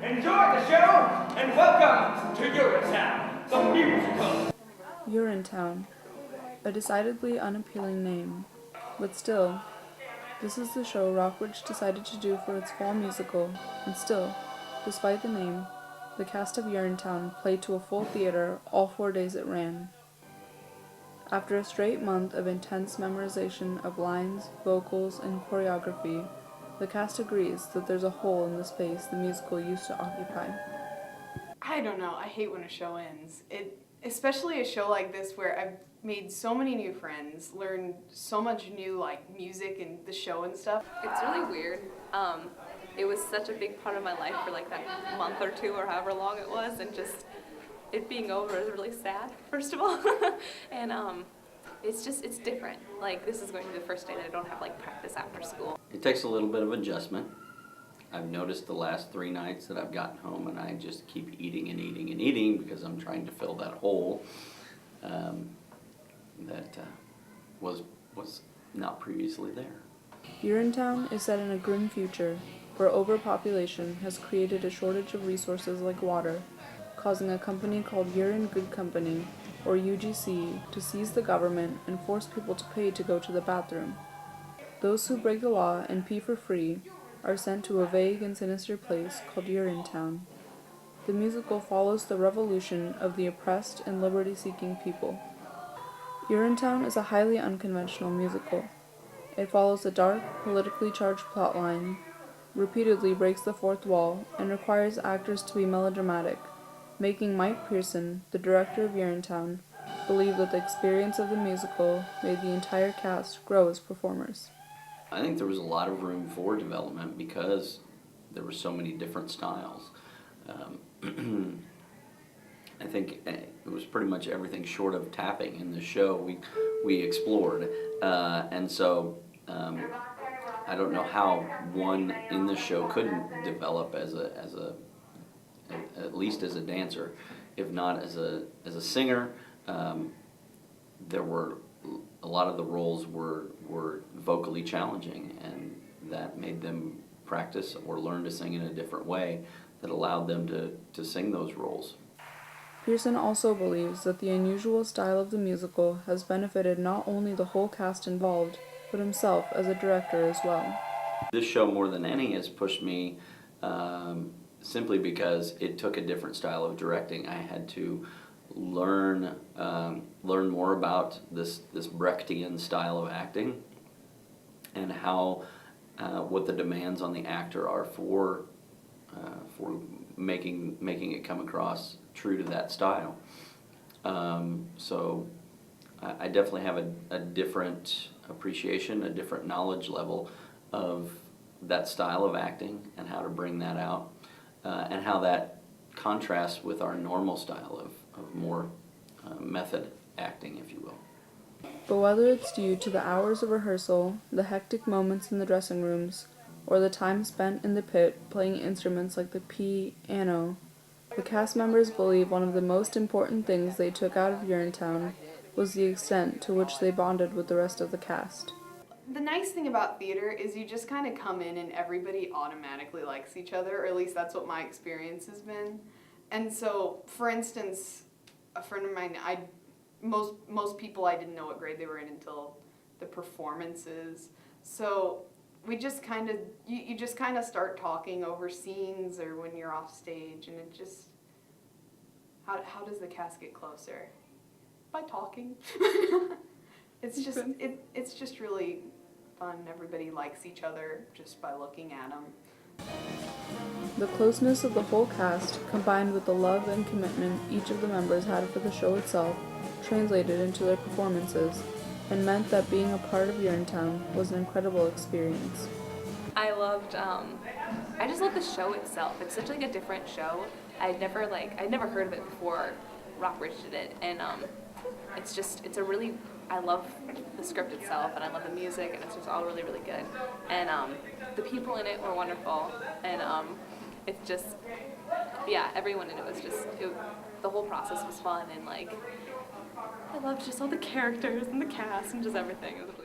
Enjoy the show, and welcome to Urinetown, the musical. Urinetown, a decidedly unappealing name, but still, this is the show Rockbridge decided to do for its fall musical, and still, despite the name, the cast of Urinetown played to a full theater all 4 days it ran. After a straight month of intense memorization of lines, vocals, and choreography, the cast agrees that there's a hole in the space the musical used to occupy. I don't know. I hate when a show ends. Especially a show like this where I've made so many new friends, learned so much new music and the show and stuff. It's really weird. It was such a big part of my life for that month or two or however long it was, and just it being over is really sad, first of all. And it's different. This is going to be the first day that I don't have practice after school. It takes a little bit of adjustment. I've noticed the last 3 nights that I've gotten home and I just keep eating and eating and eating because I'm trying to fill that hole that was not previously there. Urinetown is set in a grim future where overpopulation has created a shortage of resources like water, causing a company called Urine Good Company, or UGC, to seize the government and force people to pay to go to the bathroom. Those who break the law and pee for free are sent to a vague and sinister place called Urinetown. The musical follows the revolution of the oppressed and liberty-seeking people. Urinetown is a highly unconventional musical. It follows a dark, politically charged plotline, repeatedly breaks the fourth wall, and requires actors to be melodramatic, making Mike Pearson, the director of Urinetown, believe that the experience of the musical made the entire cast grow as performers. I think there was a lot of room for development because there were so many different styles. I think it was pretty much everything short of tapping in the show we explored, and so I don't know how one in the show couldn't develop as at least as a dancer, if not as a singer. There were a lot of the roles were vocally challenging, and that made them practice or learn to sing in a different way that allowed them to sing those roles. Pearson also believes that the unusual style of the musical has benefited not only the whole cast involved, but himself as a director as well. This show, more than any, has pushed me simply because it took a different style of directing. I had to learn more about this Brechtian style of acting and how what the demands on the actor are for making it come across true to that style. So I definitely have a different appreciation, a different knowledge level of that style of acting and how to bring that out, and how that contrasts with our normal style of more method acting, if you will. But whether it's due to the hours of rehearsal, the hectic moments in the dressing rooms, or the time spent in the pit playing instruments like the piano, the cast members believe one of the most important things they took out of Urinetown was the extent to which they bonded with the rest of the cast. The nice thing about theater is you just kind of come in and everybody automatically likes each other, or at least that's what my experience has been. And so, for instance, a friend of mine, most people I didn't know what grade they were in until the performances. So we just kind of, you just kind of start talking over scenes or when you're off stage, and it just, how does the cast get closer? By talking. It's just really fun. Everybody likes each other just by looking at them. The closeness of the whole cast, combined with the love and commitment each of the members had for the show itself, translated into their performances, and meant that being a part of Urinetown was an incredible experience. I just loved the show itself. It's such a different show. I'd never heard of it before Rockbridge did it, and I love the script itself, and I love the music, and it's just all really, really good. And the people in it were wonderful, and it's just, everyone in it was the whole process was fun, and I loved just all the characters and the cast and just everything. It was